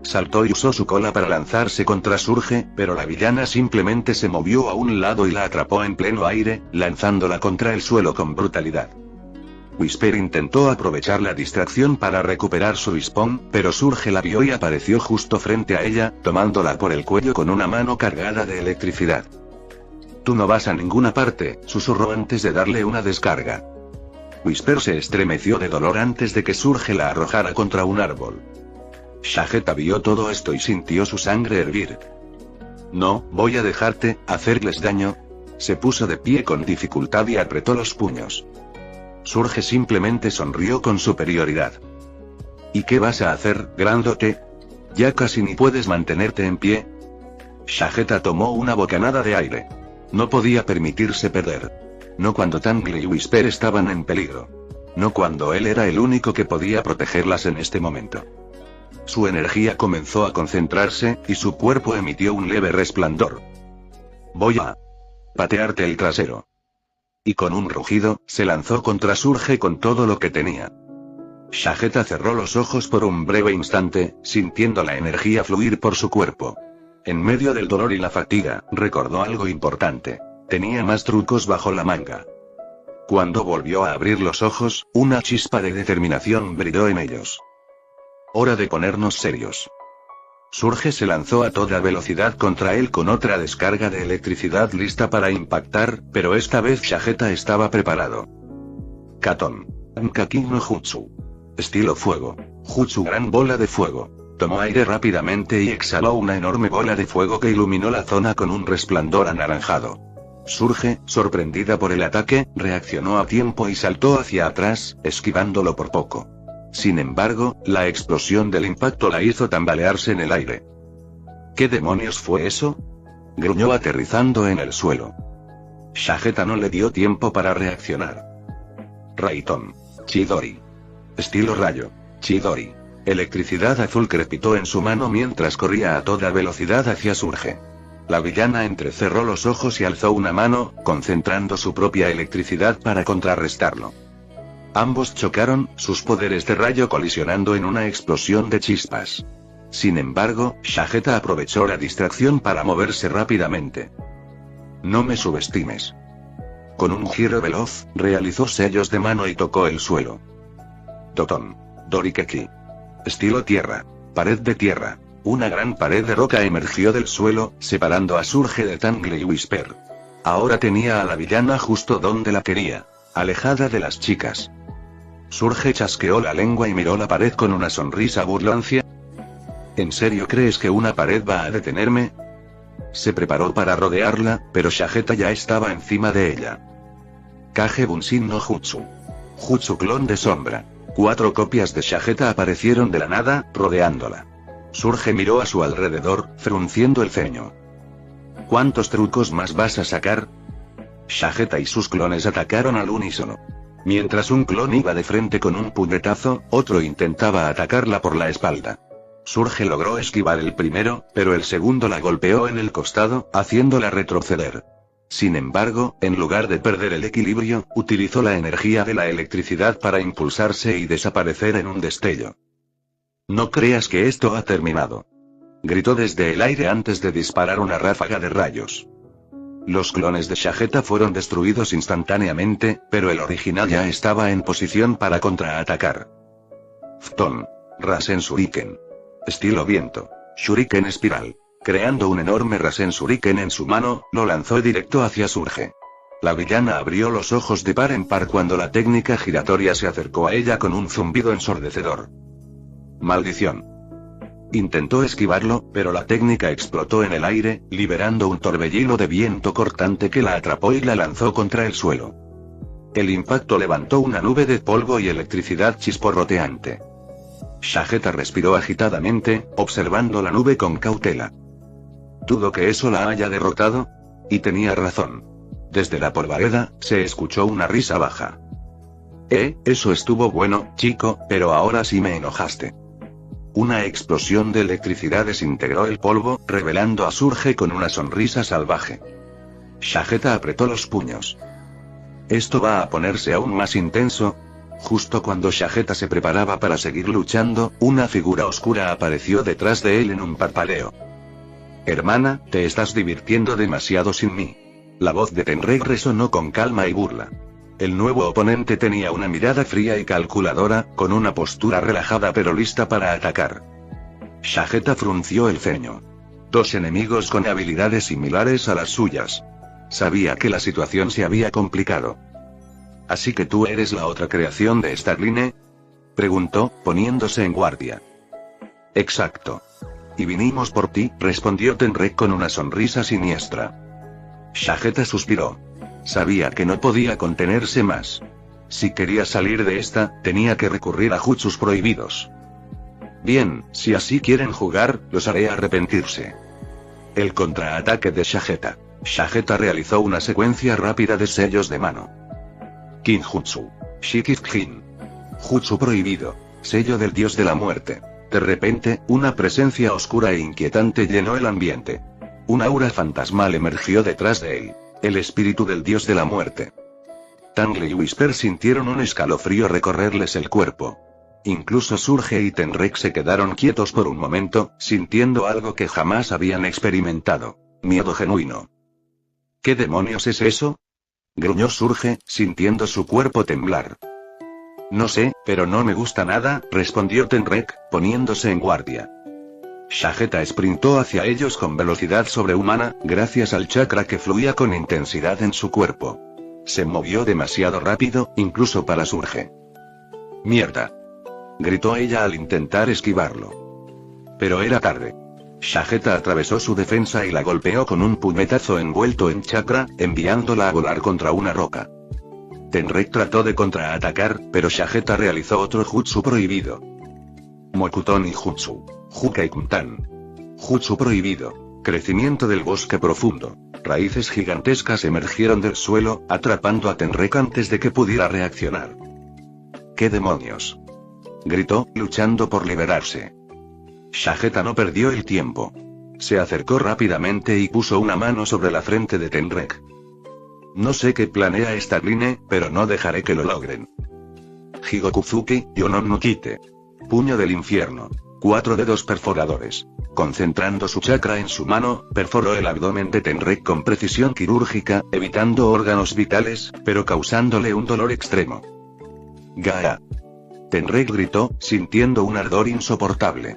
Saltó y usó su cola para lanzarse contra Surge, pero la villana simplemente se movió a un lado y la atrapó en pleno aire, lanzándola contra el suelo con brutalidad. Whisper intentó aprovechar la distracción para recuperar su Respawn, pero Surge la vio y apareció justo frente a ella, tomándola por el cuello con una mano cargada de electricidad. «Tú no vas a ninguna parte», susurró antes de darle una descarga. Whisper se estremeció de dolor antes de que Surge la arrojara contra un árbol. Shageta vio todo esto y sintió su sangre hervir. «No, voy a dejarte hacerles daño». Se puso de pie con dificultad y apretó los puños. Surge simplemente sonrió con superioridad. «¿Y qué vas a hacer, grandote? Ya casi ni puedes mantenerte en pie». Shageta tomó una bocanada de aire. No podía permitirse perder. No cuando Tangle y Whisper estaban en peligro. No cuando él era el único que podía protegerlas en este momento. Su energía comenzó a concentrarse, y su cuerpo emitió un leve resplandor. «Voy a patearte el trasero». Y con un rugido, se lanzó contra Surge con todo lo que tenía. Shageta cerró los ojos por un breve instante, sintiendo la energía fluir por su cuerpo. En medio del dolor y la fatiga, recordó algo importante. Tenía más trucos bajo la manga. Cuando volvió a abrir los ojos, una chispa de determinación brilló en ellos. «Hora de ponernos serios». Surge se lanzó a toda velocidad contra él con otra descarga de electricidad lista para impactar, pero esta vez Shageta estaba preparado. Katon. Nkaki no Jutsu. Estilo fuego. Jutsu gran bola de fuego. Tomó aire rápidamente y exhaló una enorme bola de fuego que iluminó la zona con un resplandor anaranjado. Surge, sorprendida por el ataque, reaccionó a tiempo y saltó hacia atrás, esquivándolo por poco. Sin embargo, la explosión del impacto la hizo tambalearse en el aire. ¿Qué demonios fue eso?, gruñó aterrizando en el suelo. Shageta no le dio tiempo para reaccionar. Raiton. Chidori. Estilo rayo. Chidori. Electricidad azul crepitó en su mano mientras corría a toda velocidad hacia Surge. La villana entrecerró los ojos y alzó una mano, concentrando su propia electricidad para contrarrestarlo. Ambos chocaron, sus poderes de rayo colisionando en una explosión de chispas. Sin embargo, Shageta aprovechó la distracción para moverse rápidamente. «No me subestimes». Con un giro veloz, realizó sellos de mano y tocó el suelo. Toton. Dorikeki. Estilo tierra. Pared de tierra. Una gran pared de roca emergió del suelo, separando a Surge de Tangle y Whisper. Ahora tenía a la villana justo donde la quería, alejada de las chicas. Surge chasqueó la lengua y miró la pared con una sonrisa burlancia. ¿En serio crees que una pared va a detenerme? Se preparó para rodearla, pero Shageta ya estaba encima de ella. Kage Bunshin no Jutsu. Jutsu clon de sombra. 4 copias de Shageta aparecieron de la nada, rodeándola. Surge miró a su alrededor, frunciendo el ceño. ¿Cuántos trucos más vas a sacar? Shageta y sus clones atacaron al unísono. Mientras un clon iba de frente con un puñetazo, otro intentaba atacarla por la espalda. Surge logró esquivar el primero, pero el segundo la golpeó en el costado, haciéndola retroceder. Sin embargo, en lugar de perder el equilibrio, utilizó la energía de la electricidad para impulsarse y desaparecer en un destello. «No creas que esto ha terminado», gritó desde el aire antes de disparar una ráfaga de rayos. Los clones de Shageta fueron destruidos instantáneamente, pero el original ya estaba en posición para contraatacar. Fton. Rasen Shuriken. Estilo viento. Shuriken espiral. Creando un enorme Rasen Shuriken en su mano, lo lanzó directo hacia Surge. La villana abrió los ojos de par en par cuando la técnica giratoria se acercó a ella con un zumbido ensordecedor. Maldición. Intentó esquivarlo, pero la técnica explotó en el aire, liberando un torbellino de viento cortante que la atrapó y la lanzó contra el suelo. El impacto levantó una nube de polvo y electricidad chisporroteante. Shageta respiró agitadamente, observando la nube con cautela. Dudo que eso la haya derrotado. Y tenía razón. Desde la polvareda, se escuchó una risa baja. Eso estuvo bueno, chico, pero ahora sí me enojaste. Una explosión de electricidad desintegró el polvo, revelando a Surge con una sonrisa salvaje. Shageta apretó los puños. Esto va a ponerse aún más intenso. Justo cuando Shageta se preparaba para seguir luchando, una figura oscura apareció detrás de él en un parpadeo. Hermana, te estás divirtiendo demasiado sin mí. La voz de Tenrek resonó con calma y burla. El nuevo oponente tenía una mirada fría y calculadora, con una postura relajada pero lista para atacar. Shageta frunció el ceño. Dos enemigos con habilidades similares a las suyas. Sabía que la situación se había complicado. ¿Así que tú eres la otra creación de Starline?, preguntó, poniéndose en guardia. Exacto. Y vinimos por ti, respondió Tenrek con una sonrisa siniestra. Shageta suspiró. Sabía que no podía contenerse más. Si quería salir de esta, tenía que recurrir a jutsus prohibidos. Bien, si así quieren jugar, los haré arrepentirse. El contraataque de Shageta. Shageta realizó una secuencia rápida de sellos de mano. Kinjutsu. Shikifjin. Jutsu prohibido. Sello del dios de la muerte. De repente, una presencia oscura e inquietante llenó el ambiente. Un aura fantasmal emergió detrás de él. El espíritu del dios de la muerte. Tangle y Whisper sintieron un escalofrío recorrerles el cuerpo. Incluso Surge y Tenrek se quedaron quietos por un momento, sintiendo algo que jamás habían experimentado. Miedo genuino. ¿Qué demonios es eso?, gruñó Surge, sintiendo su cuerpo temblar. No sé, pero no me gusta nada, respondió Tenrek, poniéndose en guardia. Shageta sprintó hacia ellos con velocidad sobrehumana, gracias al chakra que fluía con intensidad en su cuerpo. Se movió demasiado rápido, incluso para Surge. ¡Mierda!, gritó ella al intentar esquivarlo. Pero era tarde. Shageta atravesó su defensa y la golpeó con un puñetazo envuelto en chakra, enviándola a volar contra una roca. Tenrek trató de contraatacar, pero Shageta realizó otro jutsu prohibido. Mokuton y Jutsu. Hukaikuntan. Jutsu prohibido. Crecimiento del bosque profundo. Raíces gigantescas emergieron del suelo, atrapando a Tenrek antes de que pudiera reaccionar. ¿Qué demonios?, gritó, luchando por liberarse. Shageta no perdió el tiempo. Se acercó rápidamente y puso una mano sobre la frente de Tenrek. No sé qué planea Starline, pero no dejaré que lo logren. Higokuzuki, Yonon no Kite. Puño del infierno. 4 dedos perforadores. Concentrando su chakra en su mano, perforó el abdomen de Tenrek con precisión quirúrgica, evitando órganos vitales, pero causándole un dolor extremo. ¡Gaa! Tenrek gritó, sintiendo un ardor insoportable.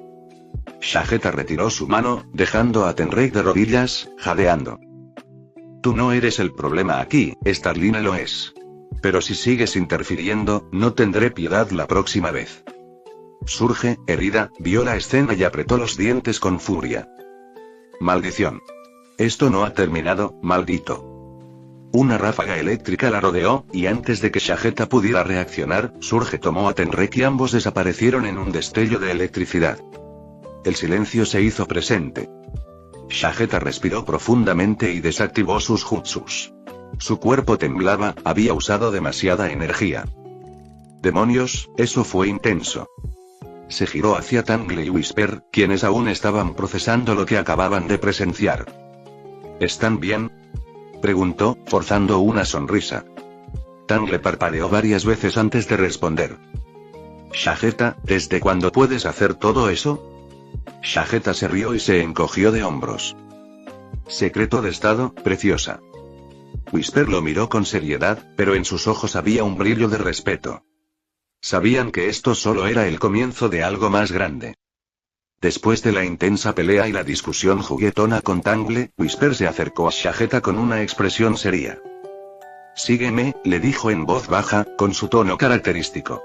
Shageta retiró su mano, dejando a Tenrek de rodillas, jadeando. Tú no eres el problema aquí, Starline lo es. Pero si sigues interfiriendo, no tendré piedad la próxima vez. Surge, herida, vio la escena y apretó los dientes con furia. Maldición. Esto no ha terminado, maldito. Una ráfaga eléctrica la rodeó, y antes de que Shageta pudiera reaccionar, Surge tomó a Tenrek y ambos desaparecieron en un destello de electricidad. El silencio se hizo presente. Shageta respiró profundamente y desactivó sus jutsus. Su cuerpo temblaba, había usado demasiada energía. Demonios, eso fue intenso. Se giró hacia Tangle y Whisper, quienes aún estaban procesando lo que acababan de presenciar. ¿Están bien?, preguntó, forzando una sonrisa. Tangle parpadeó varias veces antes de responder. Shageta, ¿desde cuándo puedes hacer todo eso? Shageta se rió y se encogió de hombros. Secreto de estado, preciosa. Whisper lo miró con seriedad, pero en sus ojos había un brillo de respeto. Sabían que esto solo era el comienzo de algo más grande. Después de la intensa pelea y la discusión juguetona con Tangle, Whisper se acercó a Shageta con una expresión seria. Sígueme, le dijo en voz baja, con su tono característico.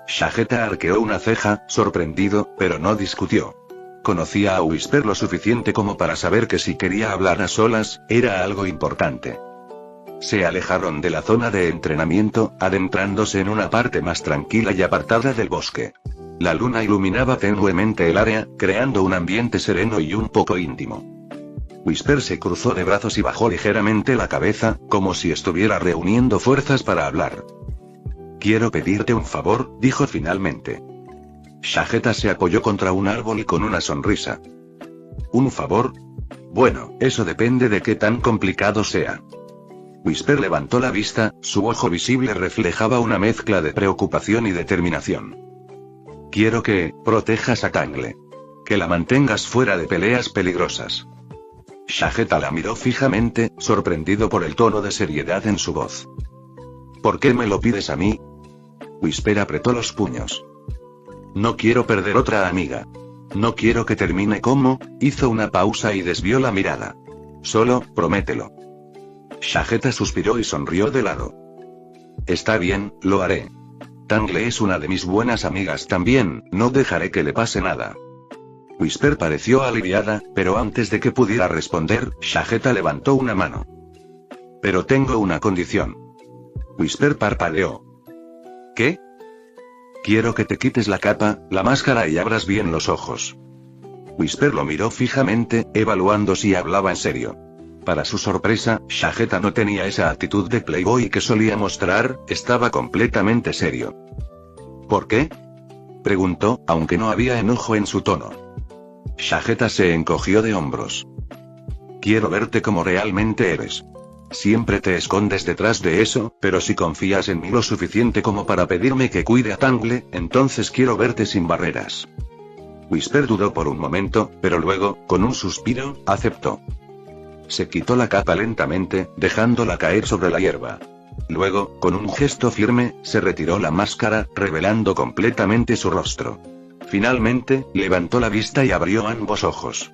Shageta arqueó una ceja, sorprendido, pero no discutió. Conocía a Whisper lo suficiente como para saber que si quería hablar a solas, era algo importante. Se alejaron de la zona de entrenamiento, adentrándose en una parte más tranquila y apartada del bosque. La luna iluminaba tenuemente el área, creando un ambiente sereno y un poco íntimo. Whisper se cruzó de brazos y bajó ligeramente la cabeza, como si estuviera reuniendo fuerzas para hablar. Quiero pedirte un favor, dijo finalmente. Shageta se apoyó contra un árbol y con una sonrisa. ¿Un favor? Bueno, eso depende de qué tan complicado sea. Whisper levantó la vista, su ojo visible reflejaba una mezcla de preocupación y determinación. Quiero que protejas a Tangle. Que la mantengas fuera de peleas peligrosas. Shageta la miró fijamente, sorprendido por el tono de seriedad en su voz. ¿Por qué me lo pides a mí? Whisper apretó los puños. No quiero perder otra amiga. No quiero que termine como... Hizo una pausa y desvió la mirada. Solo, promételo. Shageta suspiró y sonrió de lado. Está bien, lo haré. Tangle es una de mis buenas amigas también, no dejaré que le pase nada. Whisper pareció aliviada, pero antes de que pudiera responder, Shageta levantó una mano. Pero tengo una condición. Whisper parpadeó. ¿Qué? Quiero que te quites la capa, la máscara y abras bien los ojos. Whisper lo miró fijamente, evaluando si hablaba en serio. Para su sorpresa, Shageta no tenía esa actitud de playboy que solía mostrar, estaba completamente serio. ¿Por qué? Preguntó, aunque no había enojo en su tono. Shageta se encogió de hombros. Quiero verte como realmente eres. Siempre te escondes detrás de eso, pero si confías en mí lo suficiente como para pedirme que cuide a Tangle, entonces quiero verte sin barreras. Whisper dudó por un momento, pero luego, con un suspiro, aceptó. Se quitó la capa lentamente, dejándola caer sobre la hierba. Luego, con un gesto firme, se retiró la máscara, revelando completamente su rostro. Finalmente, levantó la vista y abrió ambos ojos.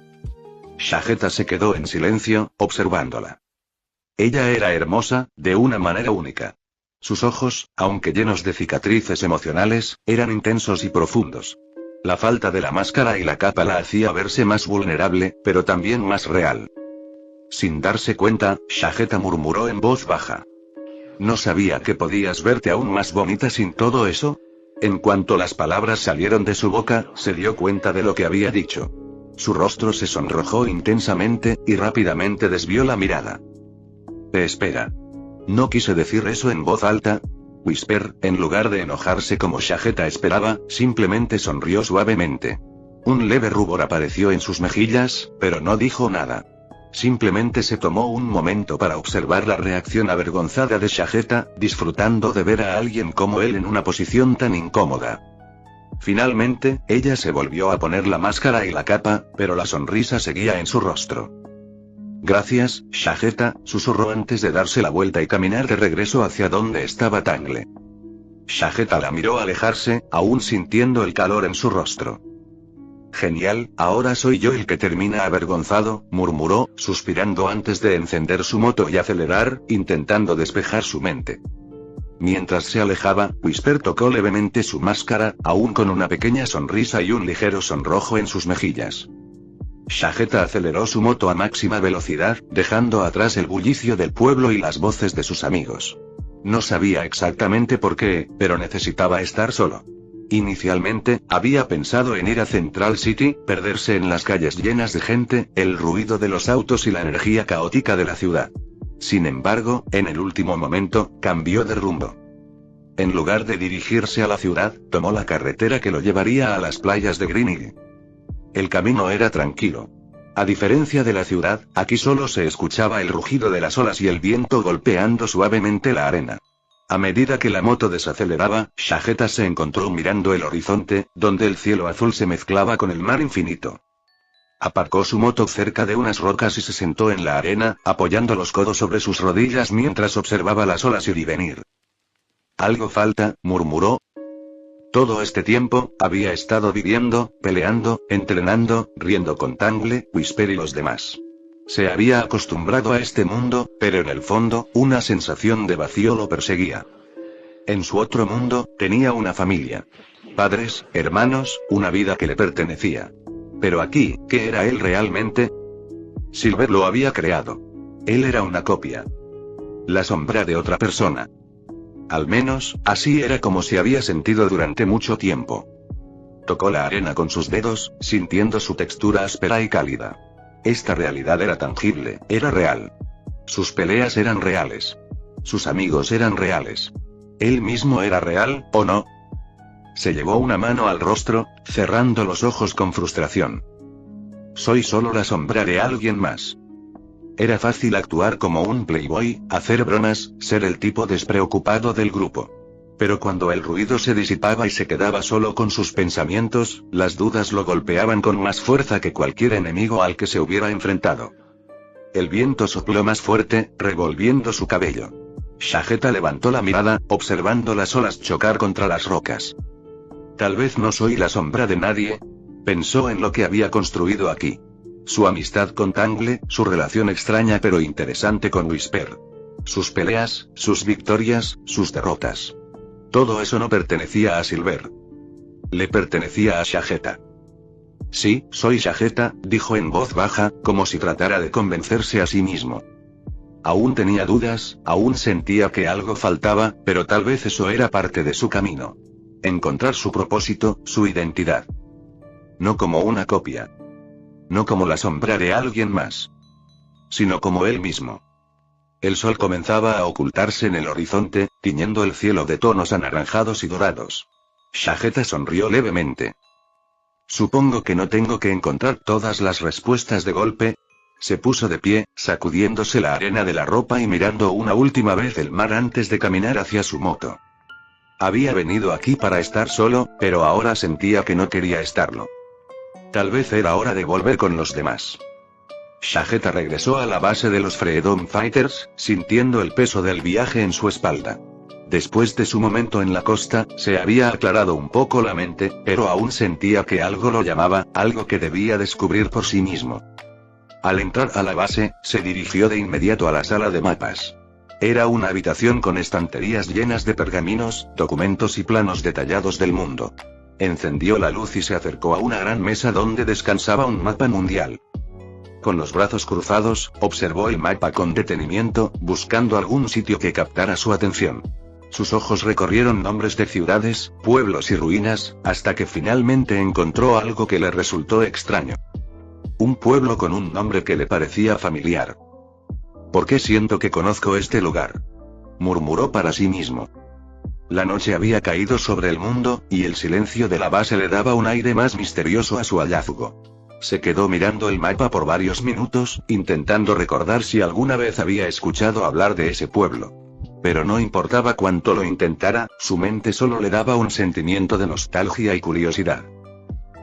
Shageta se quedó en silencio, observándola. Ella era hermosa, de una manera única. Sus ojos, aunque llenos de cicatrices emocionales, eran intensos y profundos. La falta de la máscara y la capa la hacía verse más vulnerable, pero también más real. Sin darse cuenta, Shageta murmuró en voz baja. ¿No sabía que podías verte aún más bonita sin todo eso? En cuanto las palabras salieron de su boca, se dio cuenta de lo que había dicho. Su rostro se sonrojó intensamente, y rápidamente desvió la mirada. Espera. No quise decir eso en voz alta. Whisper, en lugar de enojarse como Shageta esperaba, simplemente sonrió suavemente. Un leve rubor apareció en sus mejillas, pero no dijo nada. Simplemente se tomó un momento para observar la reacción avergonzada de Shageta, disfrutando de ver a alguien como él en una posición tan incómoda. Finalmente, ella se volvió a poner la máscara y la capa, pero la sonrisa seguía en su rostro. Gracias, Shageta, susurró antes de darse la vuelta y caminar de regreso hacia donde estaba Tangle. Shageta la miró alejarse, aún sintiendo el calor en su rostro. Genial, ahora soy yo el que termina avergonzado, murmuró, suspirando antes de encender su moto y acelerar, intentando despejar su mente. Mientras se alejaba, Whisper tocó levemente su máscara, aún con una pequeña sonrisa y un ligero sonrojo en sus mejillas. Shageta aceleró su moto a máxima velocidad, dejando atrás el bullicio del pueblo y las voces de sus amigos. No sabía exactamente por qué, pero necesitaba estar solo. Inicialmente, había pensado en ir a Central City, perderse en las calles llenas de gente, el ruido de los autos y la energía caótica de la ciudad. Sin embargo, en el último momento, cambió de rumbo. En lugar de dirigirse a la ciudad, tomó la carretera que lo llevaría a las playas de Greenhill. El camino era tranquilo. A diferencia de la ciudad, aquí solo se escuchaba el rugido de las olas y el viento golpeando suavemente la arena. A medida que la moto desaceleraba, Shageta se encontró mirando el horizonte, donde el cielo azul se mezclaba con el mar infinito. Aparcó su moto cerca de unas rocas y se sentó en la arena, apoyando los codos sobre sus rodillas mientras observaba las olas ir y venir. Algo falta, murmuró. Todo este tiempo, había estado viviendo, peleando, entrenando, riendo con Tangle, Whisper y los demás. Se había acostumbrado a este mundo, pero en el fondo, una sensación de vacío lo perseguía. En su otro mundo, tenía una familia. Padres, hermanos, una vida que le pertenecía. Pero aquí, ¿qué era él realmente? Silver lo había creado. Él era una copia. La sombra de otra persona. Al menos, así era como se había sentido durante mucho tiempo. Tocó la arena con sus dedos, sintiendo su textura áspera y cálida. Esta realidad era tangible, era real. Sus peleas eran reales. Sus amigos eran reales. ¿Él mismo era real, o no? Se llevó una mano al rostro, cerrando los ojos con frustración. Soy solo la sombra de alguien más. Era fácil actuar como un playboy, hacer bromas, ser el tipo despreocupado del grupo. Pero cuando el ruido se disipaba y se quedaba solo con sus pensamientos, las dudas lo golpeaban con más fuerza que cualquier enemigo al que se hubiera enfrentado. El viento sopló más fuerte, revolviendo su cabello. Shageta levantó la mirada, observando las olas chocar contra las rocas. Tal vez no soy la sombra de nadie. Pensó en lo que había construido aquí. Su amistad con Tangle, su relación extraña pero interesante con Whisper. Sus peleas, sus victorias, sus derrotas. Todo eso no pertenecía a Silver. Le pertenecía a Shageta. Sí, soy Shageta, dijo en voz baja, como si tratara de convencerse a sí mismo. Aún tenía dudas, aún sentía que algo faltaba, pero tal vez eso era parte de su camino. Encontrar su propósito, su identidad. No como una copia. No como la sombra de alguien más. Sino como él mismo. El sol comenzaba a ocultarse en el horizonte, tiñendo el cielo de tonos anaranjados y dorados. Shageta sonrió levemente. Supongo que no tengo que encontrar todas las respuestas de golpe. Se puso de pie, sacudiéndose la arena de la ropa y mirando una última vez el mar antes de caminar hacia su moto. Había venido aquí para estar solo, pero ahora sentía que no quería estarlo. Tal vez era hora de volver con los demás. Shageta regresó a la base de los Freedom Fighters, sintiendo el peso del viaje en su espalda. Después de su momento en la costa, se había aclarado un poco la mente, pero aún sentía que algo lo llamaba, algo que debía descubrir por sí mismo. Al entrar a la base, se dirigió de inmediato a la sala de mapas. Era una habitación con estanterías llenas de pergaminos, documentos y planos detallados del mundo. Encendió la luz y se acercó a una gran mesa donde descansaba un mapa mundial. Con los brazos cruzados, observó el mapa con detenimiento, buscando algún sitio que captara su atención. Sus ojos recorrieron nombres de ciudades, pueblos y ruinas, hasta que finalmente encontró algo que le resultó extraño. Un pueblo con un nombre que le parecía familiar. ¿Por qué siento que conozco este lugar?, murmuró para sí mismo. La noche había caído sobre el mundo, y el silencio de la base le daba un aire más misterioso a su hallazgo. Se quedó mirando el mapa por varios minutos, intentando recordar si alguna vez había escuchado hablar de ese pueblo. Pero no importaba cuánto lo intentara, su mente solo le daba un sentimiento de nostalgia y curiosidad.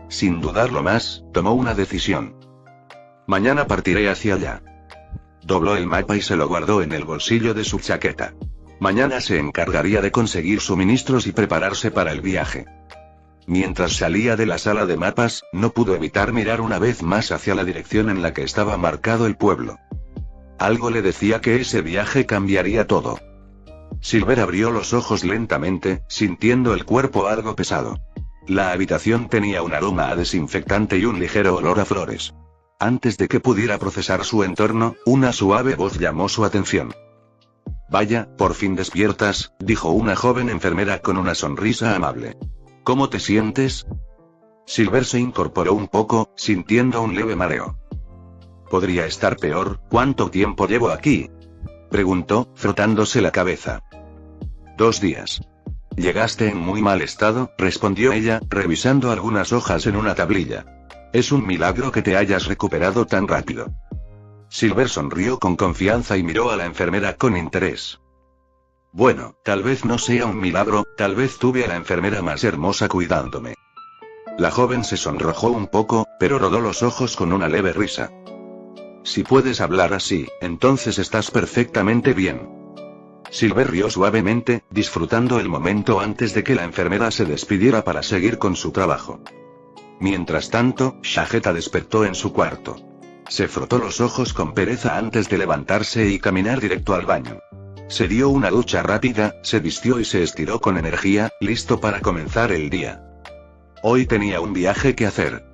Sin dudarlo más, tomó una decisión. Mañana partiré hacia allá. Dobló el mapa y se lo guardó en el bolsillo de su chaqueta. Mañana se encargaría de conseguir suministros y prepararse para el viaje. Mientras salía de la sala de mapas, no pudo evitar mirar una vez más hacia la dirección en la que estaba marcado el pueblo. Algo le decía que ese viaje cambiaría todo. Silver abrió los ojos lentamente, sintiendo el cuerpo algo pesado. La habitación tenía un aroma a desinfectante y un ligero olor a flores. Antes de que pudiera procesar su entorno, una suave voz llamó su atención. «Vaya, por fin despiertas», dijo una joven enfermera con una sonrisa amable. «¿Cómo te sientes?». Silver se incorporó un poco, sintiendo un leve mareo. «Podría estar peor, ¿cuánto tiempo llevo aquí?», preguntó, frotándose la cabeza. 2 días. «Llegaste en muy mal estado», respondió ella, revisando algunas hojas en una tablilla. «Es un milagro que te hayas recuperado tan rápido». Silver sonrió con confianza y miró a la enfermera con interés. «Bueno, tal vez no sea un milagro, tal vez tuve a la enfermera más hermosa cuidándome». La joven se sonrojó un poco, pero rodó los ojos con una leve risa. «Si puedes hablar así, entonces estás perfectamente bien». Silver rió suavemente, disfrutando el momento antes de que la enfermera se despidiera para seguir con su trabajo. Mientras tanto, Shageta despertó en su cuarto. Se frotó los ojos con pereza antes de levantarse y caminar directo al baño. Se dio una ducha rápida, se vistió y se estiró con energía, listo para comenzar el día. Hoy tenía un viaje que hacer.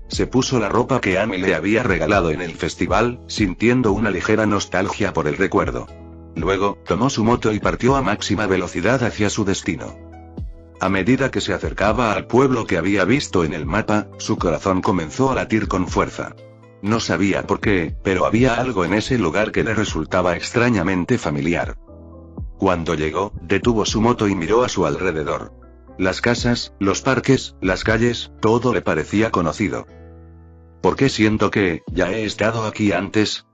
Se puso la ropa que Amy le había regalado en el festival, sintiendo una ligera nostalgia por el recuerdo. Luego, tomó su moto y partió a máxima velocidad hacia su destino. A medida que se acercaba al pueblo que había visto en el mapa, su corazón comenzó a latir con fuerza. No sabía por qué, pero había algo en ese lugar que le resultaba extrañamente familiar. Cuando llegó, detuvo su moto y miró a su alrededor. Las casas, los parques, las calles, todo le parecía conocido. «¿Por qué siento que ya he estado aquí antes?»,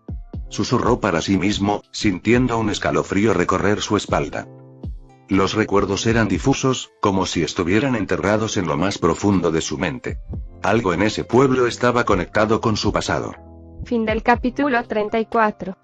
susurró para sí mismo, sintiendo un escalofrío recorrer su espalda. Los recuerdos eran difusos, como si estuvieran enterrados en lo más profundo de su mente. Algo en ese pueblo estaba conectado con su pasado. Fin del capítulo 34.